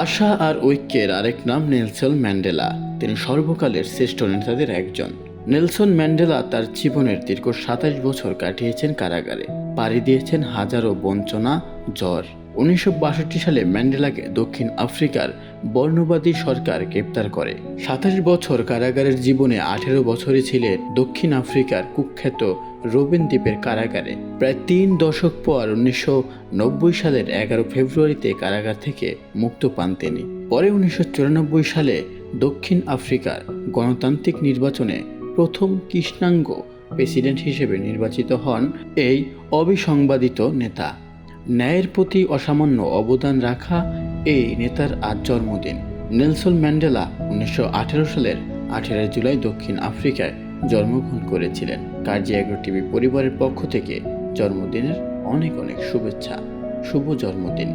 আশা আর ঐক্যের আরেক নাম নেলসন ম্যান্ডেলা। তিনি সর্বকালের শ্রেষ্ঠ নেতাদের একজন। নেলসন ম্যান্ডেলা তার জীবনের দীর্ঘ ২৭ বছর কাটিয়েছেন কারাগারে, পাড়ি দিয়েছেন হাজারো বঞ্চনা, জ্বর। ১৯৬২ সালে ম্যান্ডেলাকে দক্ষিণ আফ্রিকার বর্ণবাদী সরকার গ্রেপ্তার করে। ২৭ বছর কারাগারের জীবনে ১৮ বছরই ছিলেন দক্ষিণ আফ্রিকার কুখ্যাত রোবেন দ্বীপের কারাগারে। প্রায় ৩ দশক পর ১৯৯০ সালের ১১ ফেব্রুয়ারিতে কারাগার থেকে মুক্ত পান তিনি। পরে ১৯৯৪ সালে দক্ষিণ আফ্রিকার গণতান্ত্রিক নির্বাচনে প্রথম কৃষ্ণাঙ্গ প্রেসিডেন্ট হিসেবে নির্বাচিত হন এই অবিসংবাদিত নেতা। ন্যায়ের প্রতি অসামান্য অবদান রাখা এই নেতার আজ জন্মদিন। নেলসন ম্যান্ডেলা ১৯১৮ সালের ১৮ জুলাই দক্ষিণ আফ্রিকায় জন্মগ্রহণ করেছিলেন। কার্জিয়াগো টিভি পরিবারের পক্ষ থেকে জন্মদিনের অনেক অনেক শুভেচ্ছা। শুভ জন্মদিন।